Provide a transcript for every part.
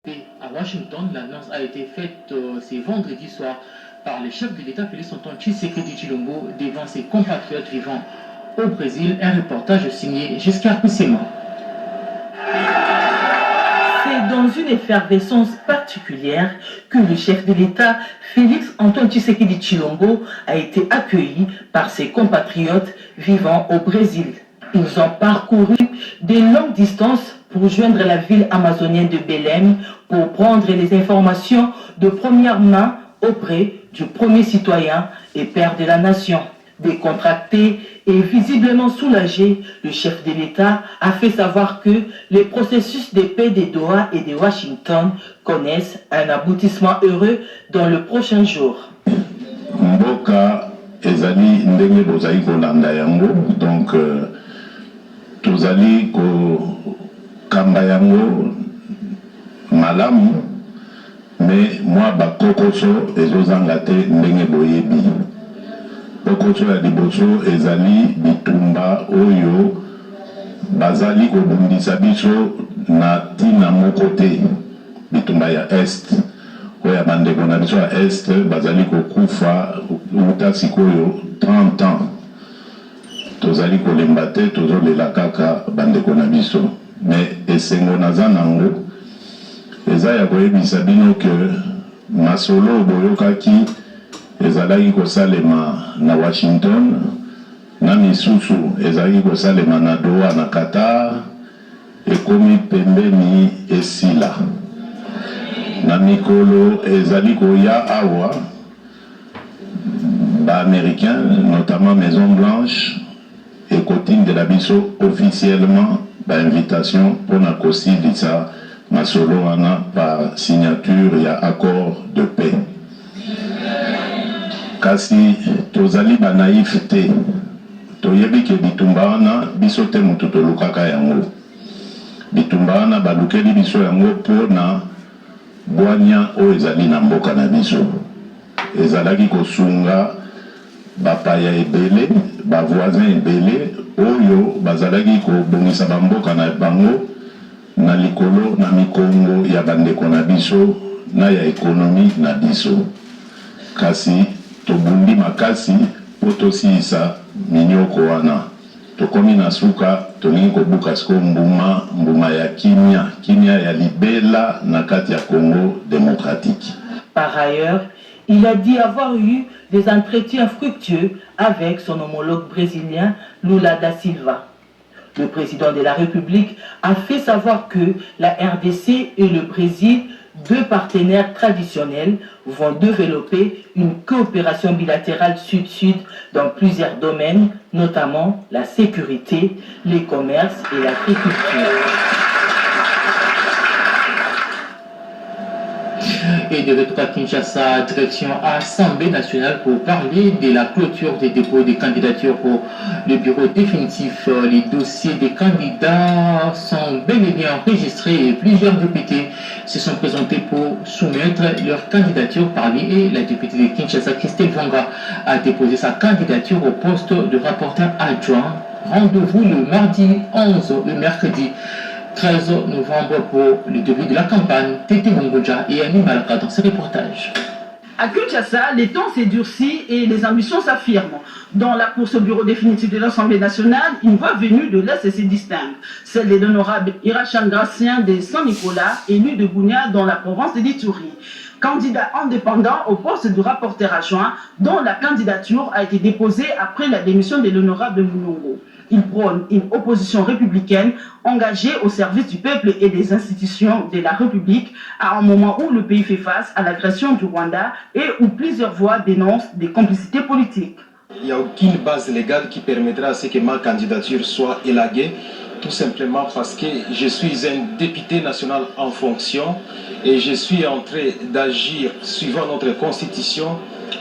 À Washington, l'annonce a été faite ce vendredi soir par le chef de l'État Félix Antoine Tshisekedi Tshilombo devant ses compatriotes vivant au Brésil. Un reportage signé Giscard Poussema. C'est dans une effervescence particulière que le chef de l'État Félix Antoine Tshisekedi Tshilombo a été accueilli par ses compatriotes vivant au Brésil. Ils ont parcouru de longues distances pour joindre la ville amazonienne de Belém pour prendre les informations de première main auprès du premier citoyen et père de la nation. Décontracté et visiblement soulagé, le chef de l'État a fait savoir que les processus de paix de Doha et de Washington connaissent un aboutissement heureux dans le prochain jour. Mboka ezali ndenge bozali kolanda yango, donc tozali kokamba yango malamu, mais moi bakokoso ezozanga te ndenge boyebi. Bokoso ya liboso ezali bitumba oyo bazali kobundisa biso na tina moko te, bitumba ya est oyo bandeko na biso ya est bazali kokufa uta sikoyo 30 ans. Tozali kolemba te, tozolela kaka bandeko na biso, mais esengo naza nango eza ya koyebisa bino ke masolo boyokaki ezalaki kosalema na Washington, na misusu ezalaki kosalema na Doha na Qatar, ekomi pembeni esila. Na mikolo ezali koya awa ba américain, notamment Maison Blanche, et Cotine de la biso officiellement ba invitation pour na kosilisa masolo wana par signature ya accord de paix. Kasi tozali ba naïf te, toyebi ke bitumba wana biso te mutu tolukaka yango. Bitumba wana balukeli biso yango po na bwanya oyo ezali na mboka na biso. Ezalaki kosunga bapaya ebele, bavoisin ebele oyo bazalaki kobongisa bamboka na bango na likolo na mikongo ya bandeko na biso na ya ekonomi na biso. Kasi tobundi makasi po tosilisa minyoko wana. Tokomi na suka tolingi kobuka siko mbuma ya kimia ya libela na kati ya Congo démocratique. Par ailleurs, il a dit avoir eu des entretiens fructueux avec son homologue brésilien Lula da Silva. Le président de la République a fait savoir que la RDC et le Brésil, deux partenaires traditionnels, vont développer une coopération bilatérale sud-sud dans plusieurs domaines, notamment la sécurité, les commerces et l'agriculture. Et de retour à Kinshasa, direction Assemblée nationale pour parler de la clôture des dépôts des candidatures pour le bureau définitif. Les dossiers des candidats sont bel et bien enregistrés et plusieurs députés se sont présentés pour soumettre leur candidature. Parmi eux, la députée de Kinshasa, Christelle Vanga, a déposé sa candidature au poste de rapporteur adjoint. Rendez-vous le mardi 11, le mercredi 13 novembre pour le début de la campagne. Tété Mongoja et Annie Malaka dans ce reportage. À Kinshasa, les temps s'est durci et les ambitions s'affirment. Dans la course au bureau définitif de l'Assemblée nationale, une voix venue de l'Est se distingue. Celle de l'honorable Irachan Gracien de Saint-Nicolas, élu de Gounia dans la province de l'Ituri. Candidat indépendant au poste de rapporteur adjoint, dont la candidature a été déposée après la démission de l'honorable Moulongo. Il prône une opposition républicaine engagée au service du peuple et des institutions de la République à un moment où le pays fait face à l'agression du Rwanda et où plusieurs voix dénoncent des complicités politiques. Il n'y a aucune base légale qui permettra à ce que ma candidature soit élaguée, tout simplement parce que je suis un député national en fonction et je suis en train d'agir suivant notre constitution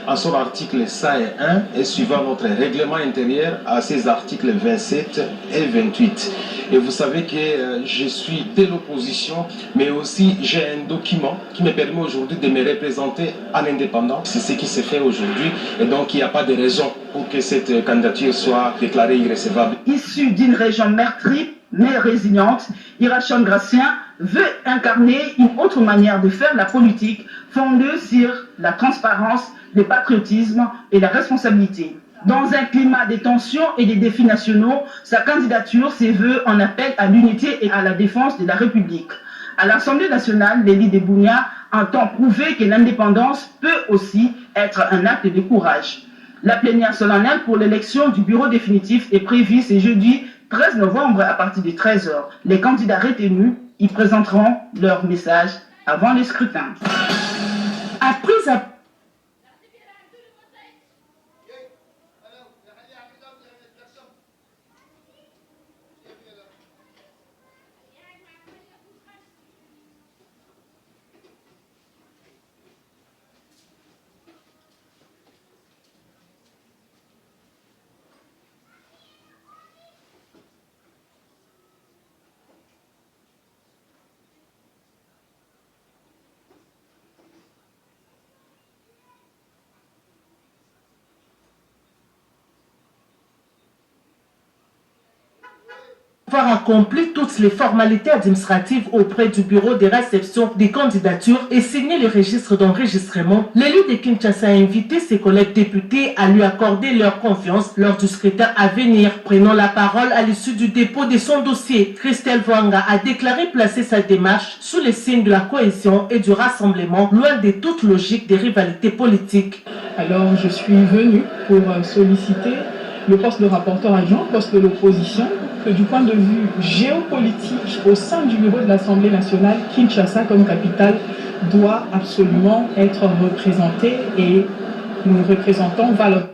en son article 101 et suivant notre règlement intérieur à ses articles 27 et 28. Et vous savez que je suis de l'opposition, mais aussi j'ai un document qui me permet aujourd'hui de me représenter en indépendant. C'est ce qui se fait aujourd'hui et donc il n'y a pas de raison pour que cette candidature soit déclarée irrecevable. Issu d'une région meurtrie mais résiliente, Irachan Gracien veut incarner une autre manière de faire la politique fondée sur la transparence, le patriotisme et la responsabilité. Dans un climat de tensions et de défis nationaux, sa candidature se veut en appel à l'unité et à la défense de la République. À l'Assemblée nationale, l'élie de Bunia entend prouver que l'indépendance peut aussi être un acte de courage. La plénière solennelle pour l'élection du bureau définitif est prévue ce jeudi 13 novembre à partir de 13h. Les candidats retenus y présenteront leur message avant le scrutin. Avoir accompli toutes les formalités administratives auprès du bureau de réception des candidatures et signé le registre d'enregistrement, l'élu de Kinshasa a invité ses collègues députés à lui accorder leur confiance lors du scrutin à venir. Prenant la parole à l'issue du dépôt de son dossier, Christelle Vouanga a déclaré placer sa démarche sous les signes de la cohésion et du rassemblement, loin de toute logique des rivalités politiques. Alors je suis venue pour solliciter le poste de rapporteur adjoint, poste de l'opposition, que du point de vue géopolitique, au sein du bureau de l'Assemblée nationale, Kinshasa comme capitale doit absolument être représentée et nous représentons valeur.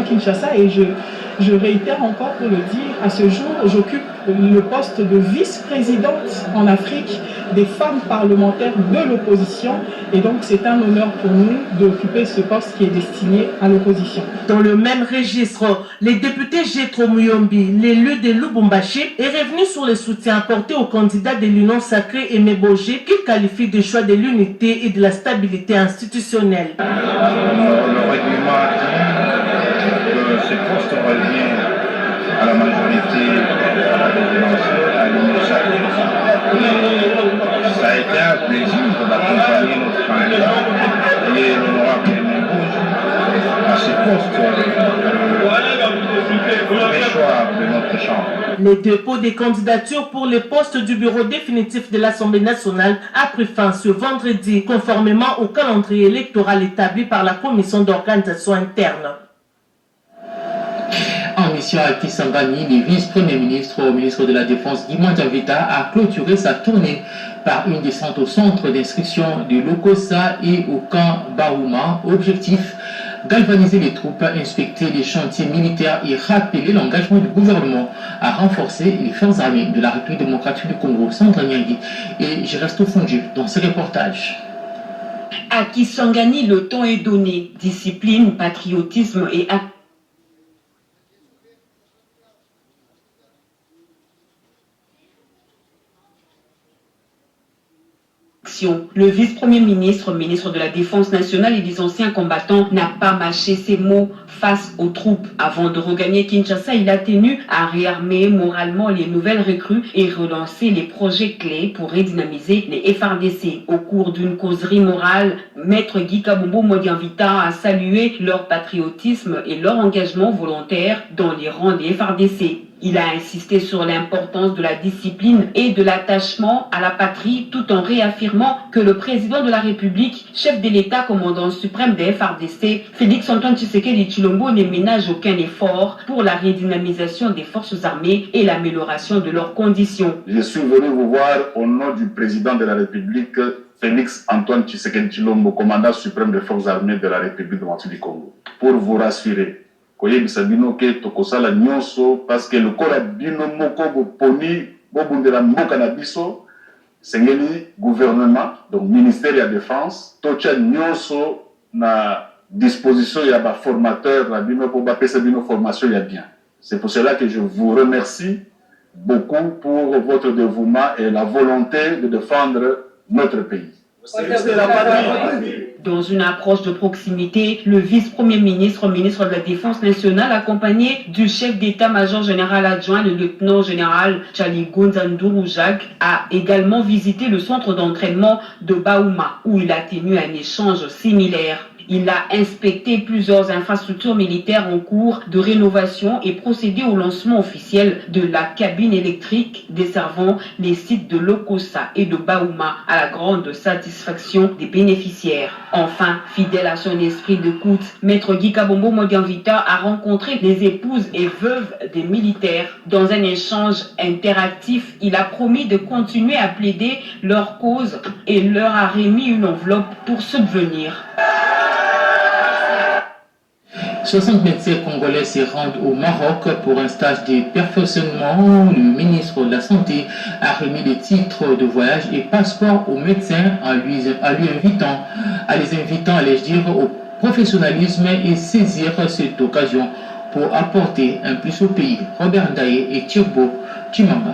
Kinshasa et je réitère encore pour le dire, à ce jour, j'occupe le poste de vice-présidente en Afrique des femmes parlementaires de l'opposition et donc c'est un honneur pour nous d'occuper ce poste qui est destiné à l'opposition. Dans le même registre, le député Jetro Muyombi, l'élu de Lubumbashi, est revenu sur le soutien apporté au candidat de l'Union sacrée Aimé Boger qu'il qualifie de choix de l'unité et de la stabilité institutionnelle. Le règlement dit que ce poste revient à la majorité présidentielle, à l'Union sacrée. Ça a été un plaisir d'accompagner notre candidat et l'honorable Aimé Boger à ce poste très choix de notre chambre. Les dépôts des candidatures pour les postes du bureau définitif de l'Assemblée nationale a pris fin ce vendredi, conformément au calendrier électoral établi par la commission d'organisation interne. En mission à Kisangani, le vice-premier ministre au ministre de la Défense, Guy Mandiavita, a clôturé sa tournée par une descente au centre d'instruction de Lokossa et au camp Baouma. Objectif, galvaniser les troupes, inspecter les chantiers militaires et rappeler l'engagement du gouvernement à renforcer les forces armées de la République démocratique du Congo. Sandra Nyangui et Geresto Fondu dans ce reportage. À Kisangani, le temps est donné. Discipline, patriotisme et le vice-premier ministre, ministre de la Défense nationale et des anciens combattants n'a pas mâché ses mots face aux troupes. Avant de regagner Kinshasa, il a tenu à réarmer moralement les nouvelles recrues et relancer les projets clés pour redynamiser les FRDC. Au cours d'une causerie morale, Maître Guy Kabombo Mandiavita a salué leur patriotisme et leur engagement volontaire dans les rangs des FRDC. Il a insisté sur l'importance de la discipline et de l'attachement à la patrie tout en réaffirmant que le président de la République, chef de l'État, commandant suprême des FRDC, Félix-Antoine Tshisekedi Tshilombo ne ménage aucun effort pour la redynamisation des forces armées et l'amélioration de leurs conditions. Je suis venu vous voir au nom du président de la République, Félix-Antoine Tshisekedi Tshilombo, commandant suprême des forces armées de la République démocratique du Congo, pour vous rassurer. Koyebisa bino ke tokosala nyonso parce que le kola bino moko boponi bobundela mboka na biso sengeli gouvernement donc ministère de la défense tocha nyonso na disposition ya ba formateur na bino pour ba pesa bino formation ya bien. C'est pour cela que je vous remercie beaucoup pour votre dévouement et la volonté de défendre notre pays. Dans une approche de proximité, le vice-premier ministre, ministre de la Défense nationale, accompagné du chef d'état-major général adjoint, le lieutenant-général Chaligonza Nduru Jacques, a également visité le centre d'entraînement de Baouma, où il a tenu un échange similaire. Il a inspecté plusieurs infrastructures militaires en cours de rénovation et procédé au lancement officiel de la cabine électrique desservant les sites de Lokossa et de Baouma à la grande satisfaction des bénéficiaires. Enfin, fidèle à son esprit d'écoute, Maître Guy Kabombo Modianvita a rencontré les épouses et veuves des militaires. Dans un échange interactif, il a promis de continuer à plaider leur cause et leur a remis une enveloppe pour subvenir. 60 médecins congolais se rendent au Maroc pour un stage de perfectionnement. Le ministre de la Santé a remis des titres de voyage et passeport aux médecins en les invitant, allais-je dire, au professionnalisme et saisir cette occasion pour apporter un plus au pays. Robert Ndaye et Turbo Chimamba.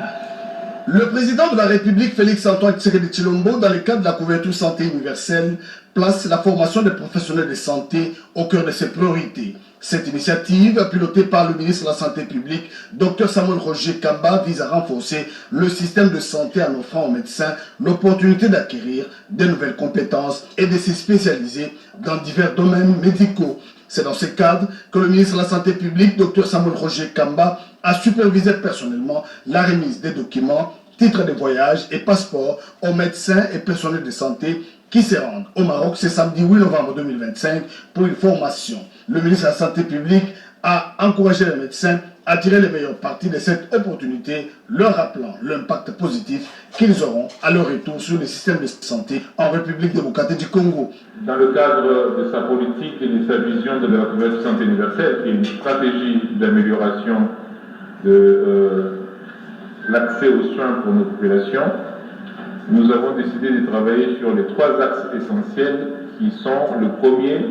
Le président de la République, Félix-Antoine Tshisekedi Tshilombo, dans le cadre de la couverture santé universelle, place la formation des professionnels de santé au cœur de ses priorités. Cette initiative, pilotée par le ministre de la Santé publique, Dr Samuel Roger Kamba, vise à renforcer le système de santé en offrant aux médecins l'opportunité d'acquérir de nouvelles compétences et de se spécialiser dans divers domaines médicaux. C'est dans ce cadre que le ministre de la Santé publique, Dr Samuel Roger Kamba, a supervisé personnellement la remise des documents, titres de voyage et passeports aux médecins et personnels de santé qui se rendent au Maroc ce samedi 8 novembre 2025 pour une formation. Le ministre de la Santé publique a encouragé les médecins à tirer les meilleures parties de cette opportunité, leur rappelant l'impact positif qu'ils auront à leur retour sur le système de santé en République démocratique du Congo. Dans le cadre de sa politique et de sa vision de la couverture santé universelle, qui est une stratégie d'amélioration de l'accès aux soins pour nos populations, nous avons décidé de travailler sur les 3 axes essentiels qui sont: le premier,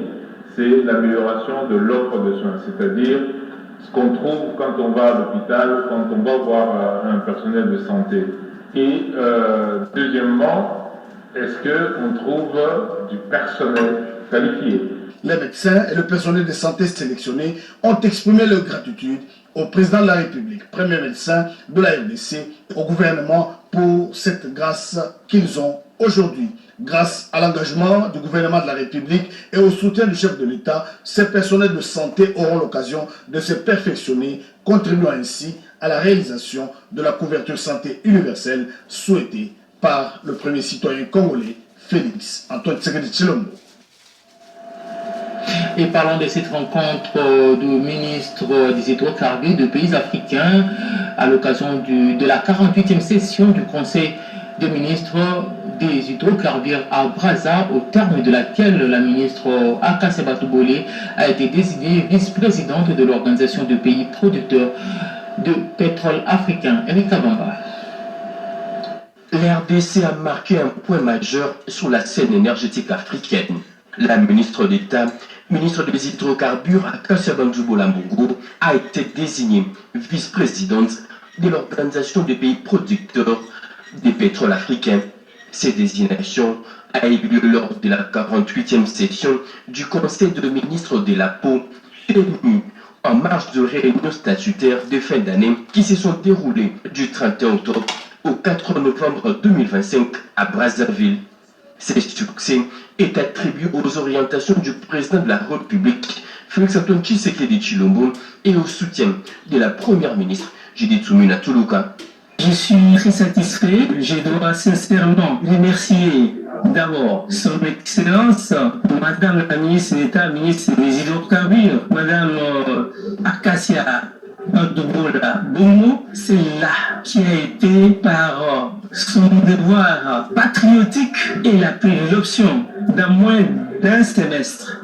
c'est l'amélioration de l'offre de soins, c'est-à-dire ce qu'on trouve quand on va à l'hôpital, quand on va voir un personnel de santé. Et deuxièmement, est-ce qu'on trouve du personnel qualifié? Les médecins et le personnel de santé sélectionnés ont exprimé leur gratitude au président de la République, premier médecin de la RDC, au gouvernement pour cette grâce qu'ils ont aujourd'hui. Grâce à l'engagement du gouvernement de la République et au soutien du chef de l'État, ces personnels de santé auront l'occasion de se perfectionner, contribuant ainsi à la réalisation de la couverture santé universelle souhaitée par le premier citoyen congolais, Félix-Antoine Tshisekedi Tshilombo. Et parlons de cette rencontre du ministre des hydrocarbures de pays africains à l'occasion de la 48e session du Conseil des ministres des hydrocarbures à Brazza, au terme de laquelle la ministre Akasia Batoubolé a été désignée vice-présidente de l'Organisation de pays producteurs de pétrole africain. Eric Kabamba. L'RDC a marqué un point majeur sur la scène énergétique africaine. La ministre d'État, ministre des hydrocarbures, Akasia Batoubolé, a été désignée vice-présidente de l'Organisation des pays producteurs des pétroles africains. Cette désignation a eu lieu lors de la 48e session du Conseil de ministres de la peau, tenue en marge de réunions statutaires de fin d'année qui se sont déroulées du 31 octobre au 4 novembre 2025 à Brazzaville. Ce succès est attribué aux orientations du président de la République, Félix-Antoine Tshisekedi Tshilombo, et au soutien de la première ministre, Judith Suminwa Tuluka. Je suis très satisfait. Je dois sincèrement remercier d'abord son Excellence, Madame la ministre d'État, ministre des hydrocarbures, Madame Akasia Batoubolé. C'est là qui a été par son devoir patriotique et la pris l'option dans moins d'un semestre.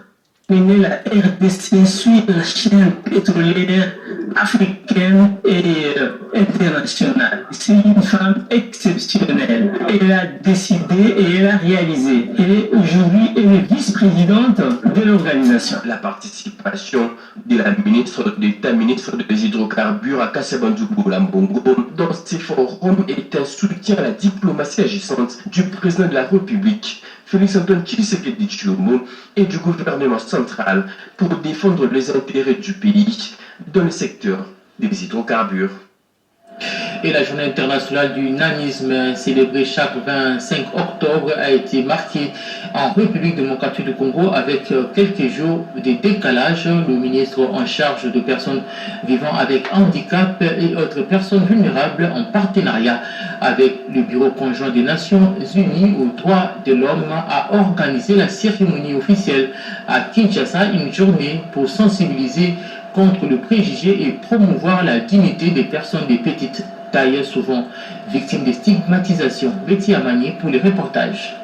La RDC suit la chaîne pétrolière africaine et internationale. C'est une femme exceptionnelle. Elle a décidé et elle a réalisé. Aujourd'hui, elle est vice-présidente de l'organisation. La participation de la ministre d'État, ministre des Hydrocarbures à Kassabandougou Lambongo dans ces forums est un soutien à la diplomatie agissante du président de la République, Félix Antoine Tshisekedi Tshilombo, et du gouvernement central pour défendre les intérêts du pays dans le secteur des hydrocarbures. Et la journée internationale du nanisme célébrée chaque 25 octobre a été marquée en République démocratique du Congo avec quelques jours de décalage. Le ministre en charge de personnes vivant avec handicap et autres personnes vulnérables en partenariat avec le Bureau conjoint des Nations Unies aux droits de l'homme a organisé la cérémonie officielle à Kinshasa, une journée pour sensibiliser contre le préjugé et promouvoir la dignité des personnes de petite taille, souvent victimes de stigmatisation. Betty Amani pour les reportages.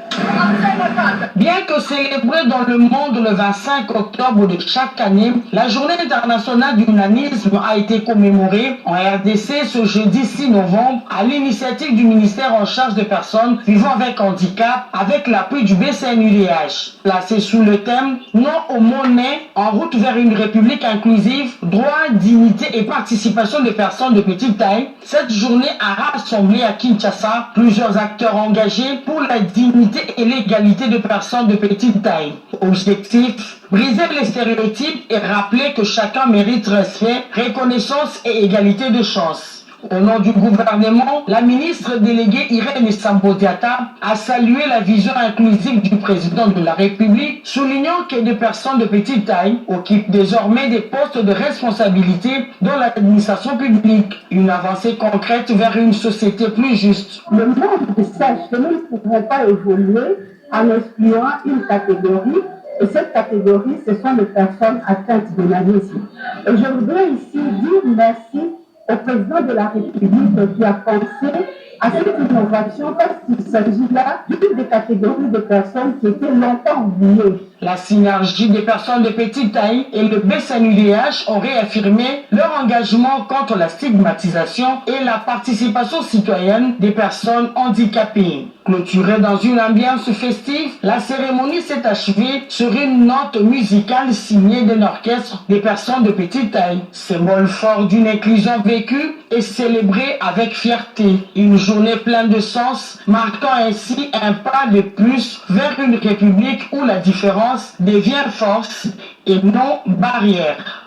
Bien que célébrée dans le monde le 25 octobre de chaque année, la journée internationale du nanisme a été commémorée en RDC ce jeudi 6 novembre à l'initiative du ministère en charge des personnes vivant avec handicap avec l'appui du BCNUDH. Placée sous le thème « Non aux monnaies, en route vers une république inclusive, droit, dignité et participation des personnes de petite taille », cette journée a rassemblé à Kinshasa plusieurs acteurs engagés pour la dignité et l'égalité de personnes de petite taille. Objectif, briser les stéréotypes et rappeler que chacun mérite respect, reconnaissance et égalité de chance. Au nom du gouvernement, la ministre déléguée Irène Sambodiata a salué la vision inclusive du président de la République, soulignant que des personnes de petite taille occupent désormais des postes de responsabilité dans l'administration publique. Une avancée concrète vers une société plus juste. Le monde de sages ne pourront pas évoluer en excluant une catégorie. Et cette catégorie, ce sont les personnes atteintes de nanisme. Et je voudrais ici dire merci au président de la République qui a pensé à cette innovation parce qu'il s'agit là d'une des catégories de personnes qui étaient longtemps oubliées. La synergie des personnes de petite taille et le BCNUDH ont réaffirmé leur engagement contre la stigmatisation et la participation citoyenne des personnes handicapées. Clôturée dans une ambiance festive, la cérémonie s'est achevée sur une note musicale signée d'un orchestre des personnes de petite taille. Symbole fort d'une inclusion vécue et célébrée avec fierté. Une journée pleine de sens, marquant ainsi un pas de plus vers une république où la différence devient force et non barrière.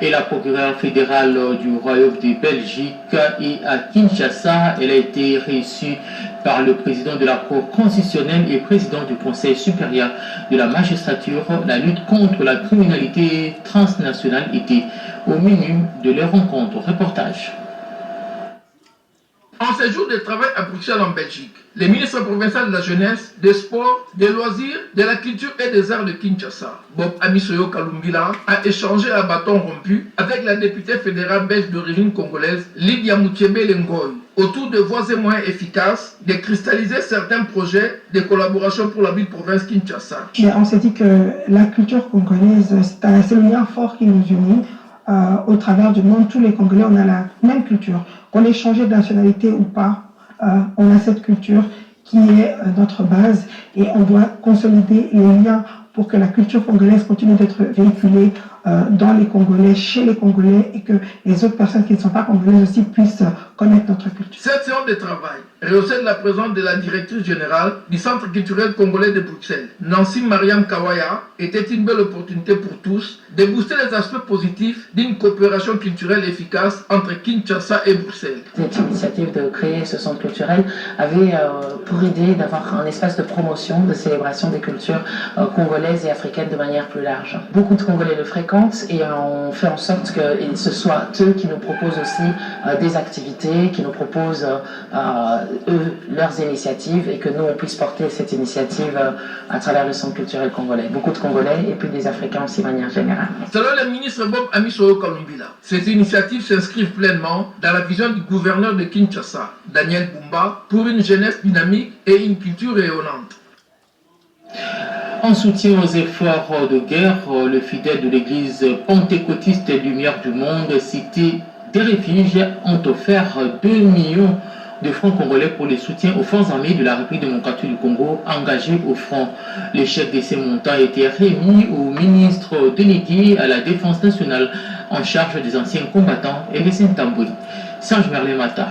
Et la procureure fédérale du Royaume de Belgique est à Kinshasa. Elle a été reçue par le président de la Cour constitutionnelle et président du Conseil supérieur de la magistrature. La lutte contre la criminalité transnationale était au menu de leur rencontre. Reportage. En séjour de travail à Bruxelles en Belgique, le ministre provincial de la Jeunesse, des Sports, des Loisirs, de la Culture et des Arts de Kinshasa, Bob Amisoyo Kalumbila, a échangé à bâton rompu avec la députée fédérale belge d'origine congolaise, Lydia Moutiébé Lengoy, autour de voies et moyens efficaces de cristalliser certains projets de collaboration pour la ville-province Kinshasa. On s'est dit que la culture congolaise, c'est le lien fort qui nous unit. Au travers du monde, tous les Congolais, on a la même culture. Qu'on ait changé de nationalité ou pas, on a cette culture qui est notre base et on doit consolider les liens pour que la culture congolaise continue d'être véhiculée dans les Congolais, chez les Congolais et que les autres personnes qui ne sont pas congolaises aussi puissent connaître notre culture. Cette séance de travail, rehaussée de la présence de la directrice générale du Centre culturel congolais de Bruxelles, Nancy Mariam Kawaya, était une belle opportunité pour tous de booster les aspects positifs d'une coopération culturelle efficace entre Kinshasa et Bruxelles. Cette initiative de créer ce centre culturel avait pour idée d'avoir un espace de promotion, de célébration des cultures congolaises et africaines de manière plus large. Beaucoup de Congolais le fréquentent et on fait en sorte que ce soit eux qui nous proposent aussi des activités, qui nous proposent eux leurs initiatives et que nous on puisse porter cette initiative à travers le centre culturel congolais. Beaucoup de Congolais et puis des Africains aussi de manière générale. Selon le ministre Bob Amisoyo Kalumbila, ces initiatives s'inscrivent pleinement dans la vision du gouverneur de Kinshasa, Daniel Bumba, pour une jeunesse dynamique et une culture rayonnante. En soutien aux efforts de guerre, le fidèle de l'église pentecôtiste Lumière du Monde, cité des réfuges, ont offert 2 millions de francs congolais pour le soutien aux forces armées de la République démocratique du Congo engagées au front. Les chèques de ces montants a été remis au ministre délégué à la Défense nationale en charge des anciens combattants et les Saint-Tamboui. Serge Merlet-Mata.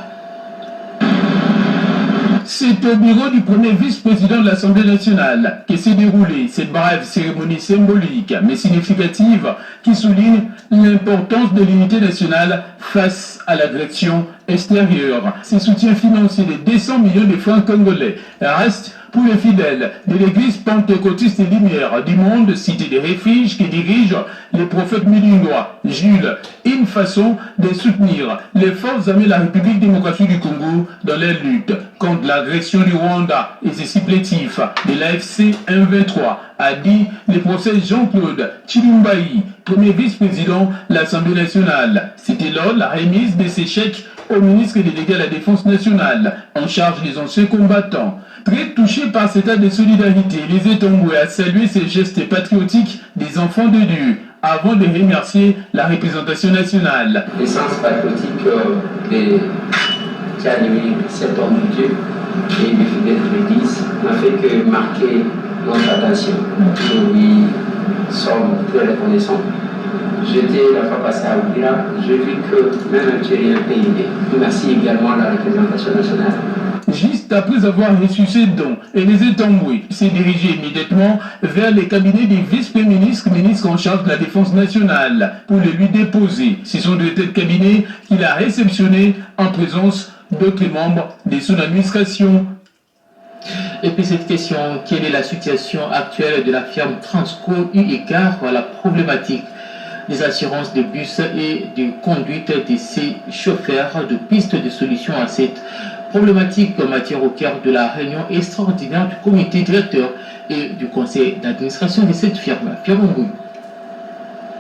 C'est au bureau du premier vice-président de l'Assemblée nationale que s'est déroulée cette brève cérémonie symbolique mais significative qui souligne l'importance de l'unité nationale face à l'agression extérieure. Ces soutiens financiers de 200 millions de francs congolais restent pour les fidèles de l'église pentecôtiste Lumière du Monde, cité des refuges, qui dirige le prophète mulindroit Jules, une façon de soutenir les forces armées de la République démocratique du Congo dans leur lutte contre l'agression du Rwanda et ses supplétifs de l'AFC M23, a dit le professeur Jean-Claude Chilumbaï, premier vice-président de l'Assemblée nationale. C'était lors de la remise de ces chèques au ministre délégué à la Défense nationale en charge des anciens combattants. Très touché par cet acte de solidarité, les Etongoué a salué ces gestes patriotiques des enfants de Dieu avant de remercier la représentation nationale. L'essence patriotique qui a animé cet homme de Dieu et des fidèles de l'Église n'a fait que marquer notre attention. Nous lui sommes très reconnaissants. J'étais la fois passée à Oubira, j'ai vu que même un Tchérien est aidé. Merci également à la représentation nationale. Juste après avoir reçu ces dons, Élisée Tamboué s'est dirigé immédiatement vers les cabinets des vice-premiers ministres en charge de la défense nationale pour les lui déposer. Ce sont de tels cabinets qu'il a réceptionnés en présence d'autres membres de son administration. Et puis cette question, quelle est la situation actuelle de la firme Transco eu égard à la problématique des assurances de bus et de conduite de ses chauffeurs, de pistes de solutions à cette problématique matière au cœur de la réunion extraordinaire du comité directeur et du conseil d'administration de cette firme. Pierre Mbouy.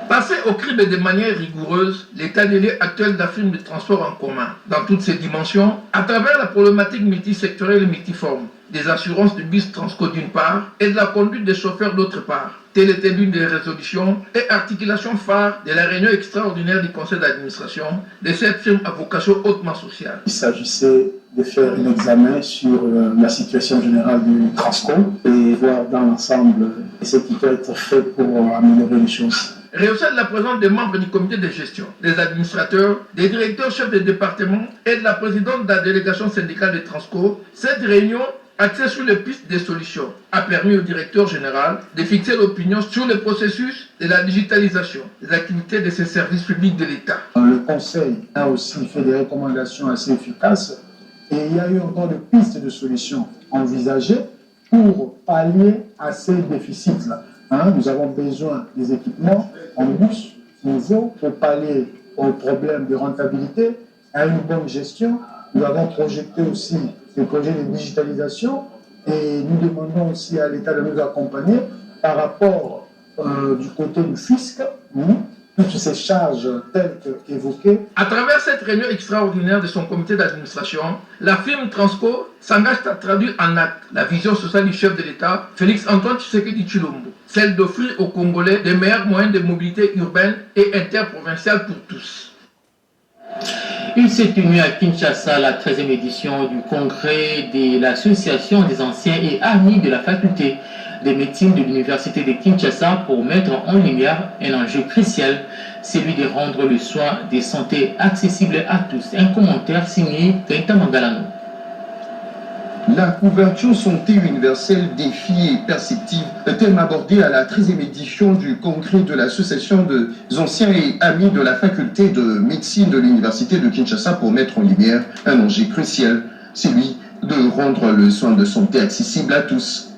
Passer au crible de manière rigoureuse l'état des lieux actuel de la firme de transport en commun dans toutes ses dimensions à travers la problématique multisectorielle et multiforme des assurances de bus Transco d'une part et de la conduite des chauffeurs d'autre part. Telle était l'une des résolutions et articulations phares de la réunion extraordinaire du conseil d'administration de cette firme à vocation hautement sociale. Il s'agissait de faire un examen sur la situation générale du Transco et voir dans l'ensemble ce qui peut être fait pour améliorer les choses. Rehausser de la présence des membres du comité de gestion, des administrateurs, des directeurs chefs de département et de la présidente de la délégation syndicale de Transco, cette réunion axée sur les pistes des solutions a permis au directeur général de fixer l'opinion sur le processus de la digitalisation des activités de ces services publics de l'État. Le Conseil a aussi fait des recommandations assez efficaces et il y a eu encore des pistes de solutions envisagées pour pallier à ces déficits-là. Nous avons besoin des équipements en bus nouveaux pour pallier aux problèmes de rentabilité, à une bonne gestion. Nous avons projeté aussi des projets de digitalisation et nous demandons aussi à l'État de nous accompagner par rapport du côté du fisc, toutes ces charges telles qu'évoquées. À travers cette réunion extraordinaire de son comité d'administration, la firme Transco s'engage à traduire en acte la vision sociale du chef de l'État, Félix Antoine Tshisekedi Tshilombo, celle d'offrir aux Congolais des meilleurs moyens de mobilité urbaine et interprovinciale pour tous. Il s'est tenu à Kinshasa la 13e édition du congrès de l'Association des anciens et amis de la faculté de médecine de l'Université de Kinshasa pour mettre en lumière un enjeu crucial, celui de rendre le soin de santé accessible à tous. Un commentaire signé Kenta Mangalano. La couverture santé universelle, défis et perspectives, thème abordé à la 13e édition du congrès de l'Association des anciens et amis de la faculté de médecine de l'Université de Kinshasa pour mettre en lumière un enjeu crucial, celui de rendre le soin de santé accessible à tous.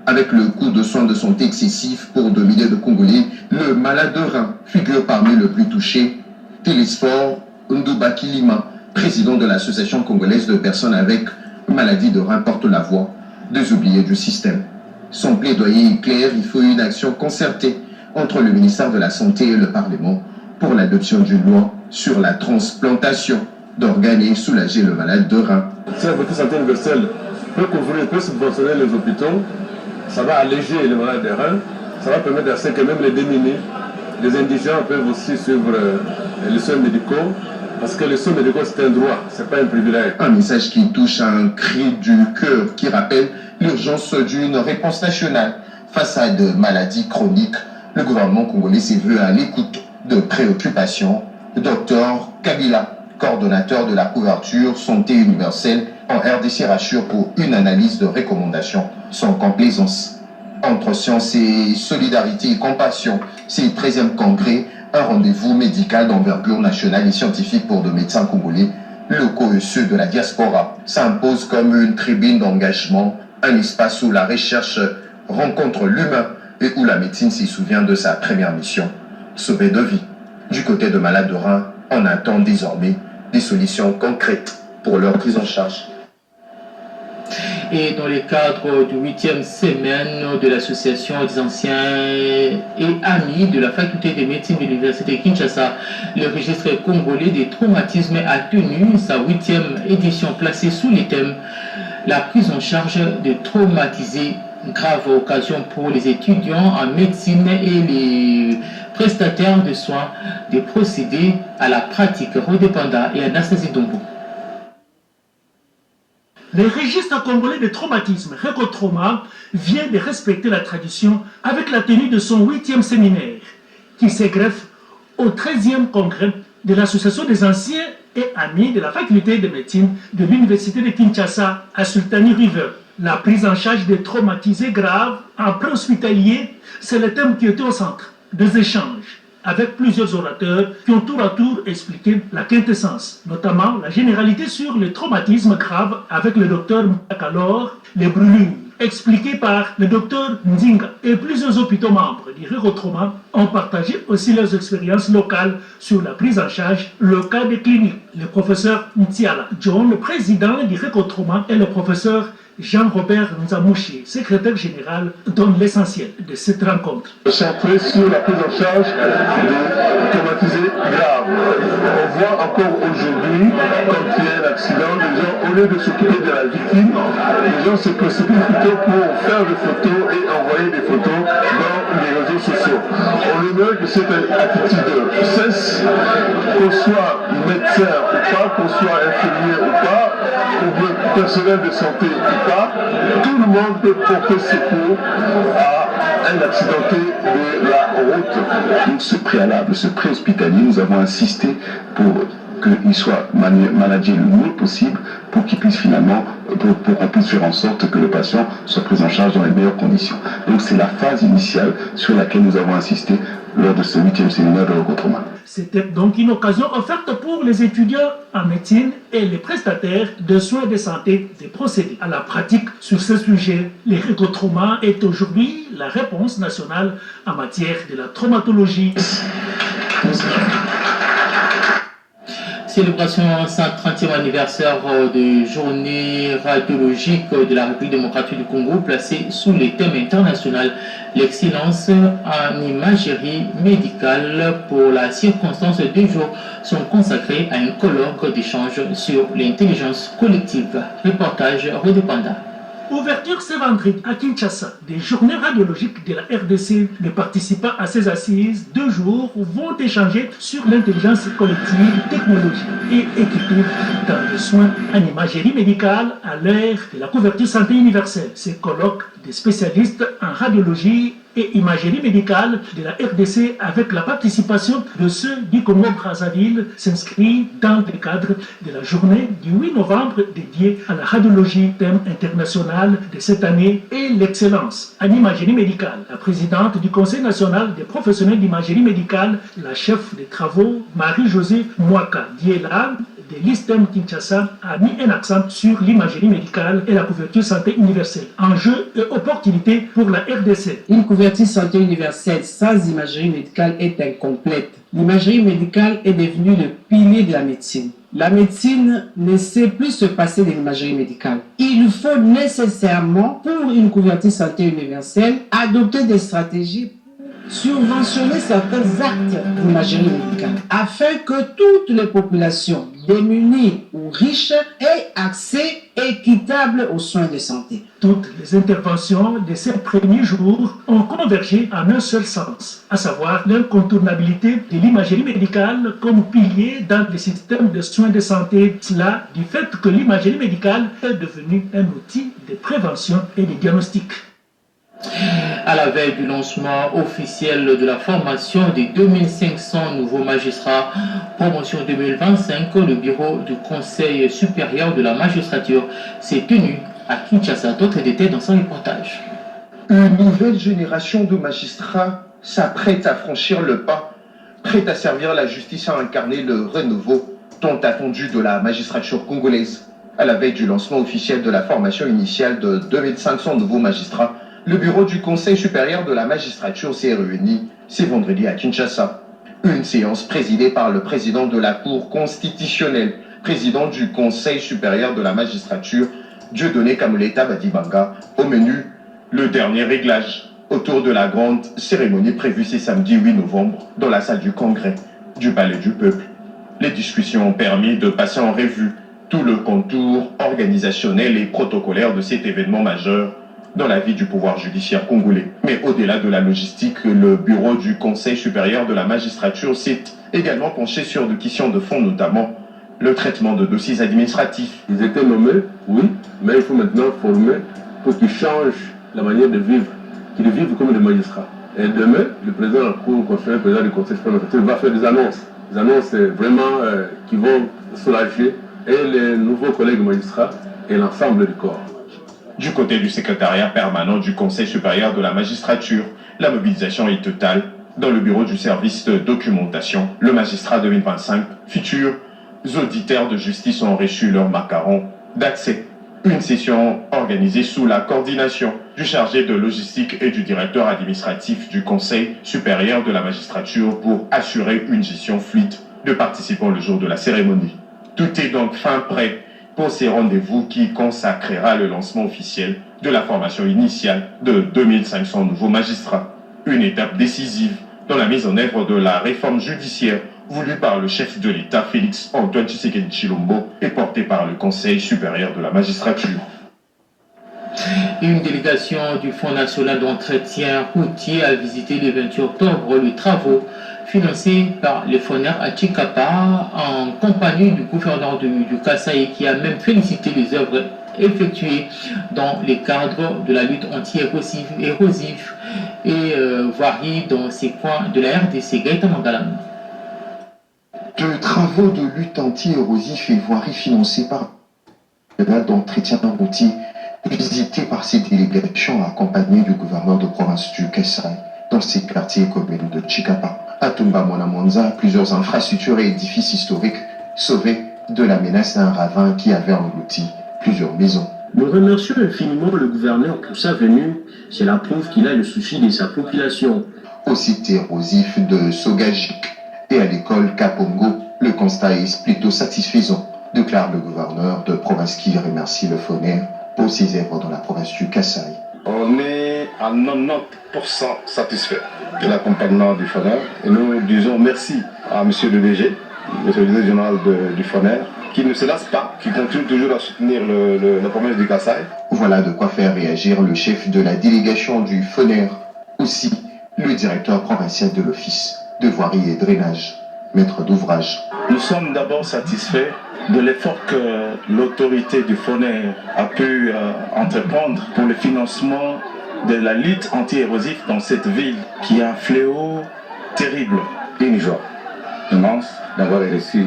Avec le coût de soins de santé excessif pour de milliers de Congolais, le malade de rein figure parmi les plus touchés. Télésphore Ndubaki Lima, président de l'Association congolaise de personnes avec maladie de rein, porte la voix des oubliés du système. Son plaidoyer est clair, il faut une action concertée entre le ministère de la Santé et le Parlement pour l'adoption d'une loi sur la transplantation d'organes et soulager le malade de rein. Si la santé universelle peut couvrir, peut subventionner les hôpitaux, ça va alléger le malade des reins, ça va permettre à ce que même les démunis, les indigents peuvent aussi suivre les soins médicaux, parce que les soins médicaux c'est un droit, c'est pas un privilège. Un message qui touche à un cri du cœur qui rappelle l'urgence d'une réponse nationale face à de maladies chroniques. Le gouvernement congolais s'est vu à l'écoute de préoccupations. Dr Kabila, coordonnateur de la couverture santé universelle en RDC, rassure pour une analyse de recommandations sans complaisance. Entre science et solidarité et compassion, c'est le 13e congrès, un rendez-vous médical d'envergure nationale et scientifique pour de médecins congolais, locaux et ceux de la diaspora. S'impose comme une tribune d'engagement, un espace où la recherche rencontre l'humain et où la médecine s'y souvient de sa première mission, sauver de vie. Du côté de malades de reins, on attend désormais des solutions concrètes pour leur prise en charge. Et dans le cadre du 8e semaine de l'association des anciens et amis de la faculté de médecine de l'université Kinshasa, le registre congolais des traumatismes a tenu sa 8e édition placée sous les thèmes la prise en charge de traumatisés, grave occasion pour les étudiants en médecine et les prestataires de soins de procéder à la pratique redépendant et Anastasie Dombo. Le registre congolais de traumatisme, RECOTRAUMA, vient de respecter la tradition avec la tenue de son 8e séminaire, qui se greffe au 13e congrès de l'Association des anciens et amis de la faculté de médecine de l'université de Kinshasa à Sultani River. La prise en charge des traumatisés graves en préhospitalier, c'est le thème qui était au centre des échanges avec plusieurs orateurs qui ont tour à tour expliqué la quintessence, notamment la généralité sur les traumatismes graves avec le docteur Mtakalor, les brûlures, expliquées par le docteur Ndinga et plusieurs hôpitaux membres du RECOTRAUMA ont partagé aussi leurs expériences locales sur la prise en charge locale des cliniques. Le professeur Ntiala John, le président du RECOTRAUMA, et le professeur Jean-Robert Nzamouchi, secrétaire général, donne l'essentiel de cette rencontre. Centré sur la prise en charge des traumatisés graves. On voit encore aujourd'hui, quand il y a un accident, les gens, au lieu de s'occuper de la victime, les gens se précipitent plutôt pour faire des photos et envoyer des photos dans les réseaux sociaux. On aimerait que cette attitude cesse, qu'on soit médecin ou pas, qu'on soit infirmier ou pas, ou personnel de santé ou pas, tout le monde peut porter secours à un accidenté de la route. Donc ce préalable, ce pré-hospitalier, nous avons insisté pour qu'il soit managé le mieux possible pour qu'il puisse finalement, pour qu'on puisse faire en sorte que le patient soit pris en charge dans les meilleures conditions. Donc c'est la phase initiale sur laquelle nous avons insisté lors de ce 8e séminaire de RECOTRAUMA. C'était donc une occasion offerte pour les étudiants en médecine et les prestataires de soins de santé de procéder à la pratique sur ce sujet. Le RECOTRAUMA est aujourd'hui la réponse nationale en matière de la traumatologie. Célébration 130e anniversaire de journée radiologique de la République démocratique du Congo placée sous les thèmes internationaux, l'excellence en imagerie médicale. Pour la circonstance, 2 jours sont consacrés à un colloque d'échange sur l'intelligence collective. Reportage redépendant. Ouverture ce vendredi à Kinshasa des journées radiologiques de la RDC. Les participants à ces assises, 2 jours, vont échanger sur l'intelligence collective, technologie et équité dans le soin en imagerie médicale à l'ère de la couverture santé universelle. Ces colloques des spécialistes en radiologie et imagerie médicale de la RDC avec la participation de ceux du Congo-Brazzaville s'inscrit dans le cadre de la journée du 8 novembre dédiée à la radiologie, thème international de cette année, et l'excellence en imagerie médicale. La présidente du Conseil national des professionnels d'imagerie médicale, la chef des travaux, Marie-Josée Mwaka Diela, de l'ISTEM Kinshasa, a mis un accent sur l'imagerie médicale et la couverture santé universelle. Enjeux et opportunités pour la RDC. Une couverture santé universelle sans imagerie médicale est incomplète. L'imagerie médicale est devenue le pilier de la médecine. La médecine ne sait plus se passer de l'imagerie médicale. Il faut nécessairement, pour une couverture santé universelle, adopter des stratégies pour subventionner certains actes d'imagerie médicale afin que toutes les populations démunies ou riches aient accès équitable aux soins de santé. Toutes les interventions de ces premiers jours ont convergé en un seul sens, à savoir l'incontournabilité de l'imagerie médicale comme pilier dans le système de soins de santé. Cela du fait que l'imagerie médicale est devenue un outil de prévention et de diagnostic. À la veille du lancement officiel de la formation des 2500 nouveaux magistrats, promotion 2025, le bureau du Conseil supérieur de la magistrature s'est tenu à Kinshasa. D'autres détails dans son reportage. Une nouvelle génération de magistrats s'apprête à franchir le pas, prête à servir la justice, à incarner le renouveau tant attendu de la magistrature congolaise. À la veille du lancement officiel de la formation initiale de 2500 nouveaux magistrats, le bureau du Conseil supérieur de la magistrature s'est réuni ce vendredi à Kinshasa. Une séance présidée par le président de la Cour constitutionnelle, président du Conseil supérieur de la magistrature, Dieudonné Kamoleta Badibanga. Au menu, le dernier réglage autour de la grande cérémonie prévue ce samedi 8 novembre dans la salle du Congrès du Palais du Peuple. Les discussions ont permis de passer en revue tout le contour organisationnel et protocolaire de cet événement majeur dans la vie du pouvoir judiciaire congolais. Mais au-delà de la logistique, le bureau du Conseil supérieur de la magistrature s'est également penché sur des questions de fond, notamment le traitement de dossiers administratifs. Ils étaient nommés, oui, mais il faut maintenant former pour qu'ils changent la manière de vivre, qu'ils vivent comme des magistrats. Et demain, le président de la Cour constitutionnelle, le président du Conseil supérieur de la magistrature va faire des annonces vraiment qui vont soulager et les nouveaux collègues magistrats et l'ensemble du corps. Du côté du secrétariat permanent du Conseil supérieur de la magistrature, la mobilisation est totale. Dans le bureau du service de documentation, le magistrat 2025, futurs auditeurs de justice ont reçu leur macaron d'accès. Une session organisée sous la coordination du chargé de logistique et du directeur administratif du Conseil supérieur de la magistrature pour assurer une gestion fluide de participants le jour de la cérémonie. Tout est donc fin prêt pour ces rendez-vous qui consacrera le lancement officiel de la formation initiale de 2500 nouveaux magistrats. Une étape décisive dans la mise en œuvre de la réforme judiciaire voulue par le chef de l'État Félix Antoine Tshisekedi Tshilombo et portée par le Conseil supérieur de la magistrature. Une délégation du Fonds national d'entretien routier a visité le 28 octobre les travaux financés par les FONER à Tchikapa en compagnie du gouverneur du Kasaï, qui a même félicité les œuvres effectuées dans les cadres de la lutte anti-érosive et voirie dans ces coins de la RDC. Gaëtan Mangalam. De travaux de lutte anti-érosif et voirie financés par d'entretien routier visités par ces délégations accompagnées du gouverneur de province du Kasaï dans ces quartiers communes de Tchikapa. À Tumba Monamonza, plusieurs infrastructures et édifices historiques sauvés de la menace d'un ravin qui avait englouti plusieurs maisons. Nous remercions infiniment le gouverneur pour sa venue. Cela prouve qu'il a le souci de sa population. Au site érosif de Sogajik et à l'école Kapongo, le constat est plutôt satisfaisant, déclare le gouverneur de province qui remercie le FONER pour ses œuvres dans la province du Kasaï. On est à 90% satisfait de l'accompagnement du FONER et nous disons merci à M. le DG, le directeur général du FONER, qui ne se lasse pas, qui continue toujours à soutenir la province du Kasaï. Voilà de quoi faire réagir le chef de la délégation du FONER, aussi le directeur provincial de l'office de voirie et drainage, maître d'ouvrage. Nous sommes d'abord satisfaits de l'effort que l'autorité du FONER a pu entreprendre pour le financement de la lutte anti-érosive dans cette ville qui est un fléau terrible. Une joie immense d'avoir reçu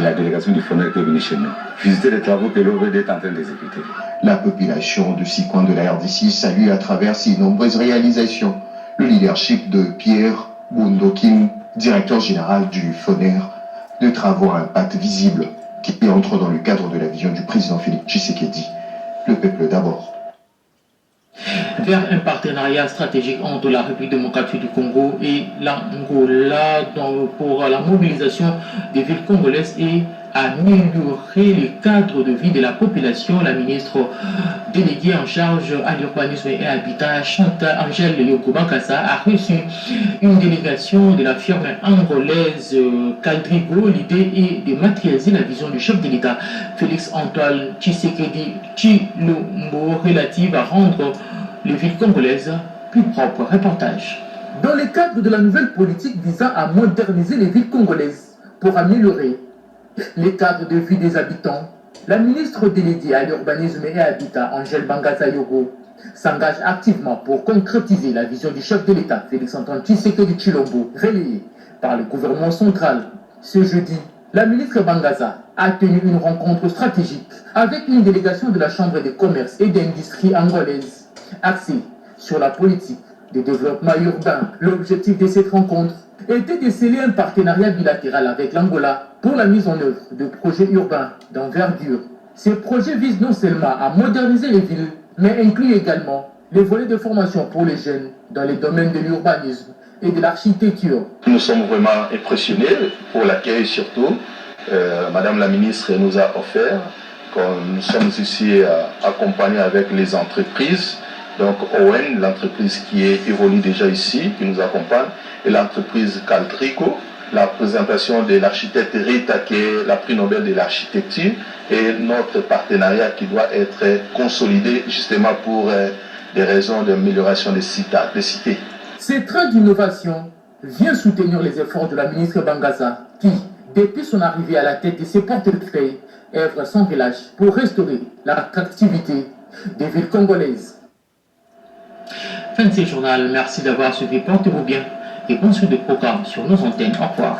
la délégation du FONER qui est venue chez nous, visiter les travaux que l'OVD est en train d'exécuter. La population de ces coins de la RDC salue à travers ces nombreuses réalisations le leadership de Pierre Bundokin, directeur général du FONER, de travaux à impact visible qui entre dans le cadre de la vision du président Félix Tshisekedi, le peuple d'abord. Vers un partenariat stratégique entre la République démocratique du Congo et l'Angola pour la mobilisation des villes congolaises et améliorer le cadre de vie de la population. La ministre déléguée en charge à l'urbanisme et à l'habitat, Chantal Angèle Yogobakasa, a reçu une délégation de la firme angolaise Cadrigo. L'idée est de matérialiser la vision du chef de l'État, Félix Antoine Tshisekedi Tshilombo, relative à rendre les villes congolaises plus propres. Reportage. Dans le cadre de la nouvelle politique visant à moderniser les villes congolaises pour améliorer les cadres de vie des habitants, la ministre déléguée à l'urbanisme et à l'habitat, Angèle Bangaza Yogo, s'engage activement pour concrétiser la vision du chef de l'État, Félix Antoine Tshisekedi Tshilombo, relayée par le gouvernement central. Ce jeudi, la ministre Bangaza a tenu une rencontre stratégique avec une délégation de la Chambre de commerce et d'industrie angolaise, axée sur la politique de développement urbain. L'objectif de cette rencontre était de sceller un partenariat bilatéral avec l'Angola pour la mise en œuvre de projets urbains d'envergure. Ces projets visent non seulement à moderniser les villes, mais incluent également les volets de formation pour les jeunes dans les domaines de l'urbanisme et de l'architecture. Nous sommes vraiment impressionnés pour l'accueil surtout. Madame la ministre nous a offert, nous sommes ici accompagnés avec les entreprises. Donc Owen, l'entreprise qui évolue déjà ici, qui nous accompagne, et l'entreprise Caldrico, la présentation de l'architecte Rita, qui est la prix Nobel de l'architecture, et notre partenariat qui doit être consolidé justement pour des raisons d'amélioration des cités. Ce train d'innovation vient soutenir les efforts de la ministre Bangaza, qui, depuis son arrivée à la tête de ses portefeuilles, œuvre sans relâche pour restaurer l'attractivité des villes congolaises. Fin de ce journal, merci d'avoir suivi, portez-vous bien et bonne suite de programme sur nos antennes. Au revoir.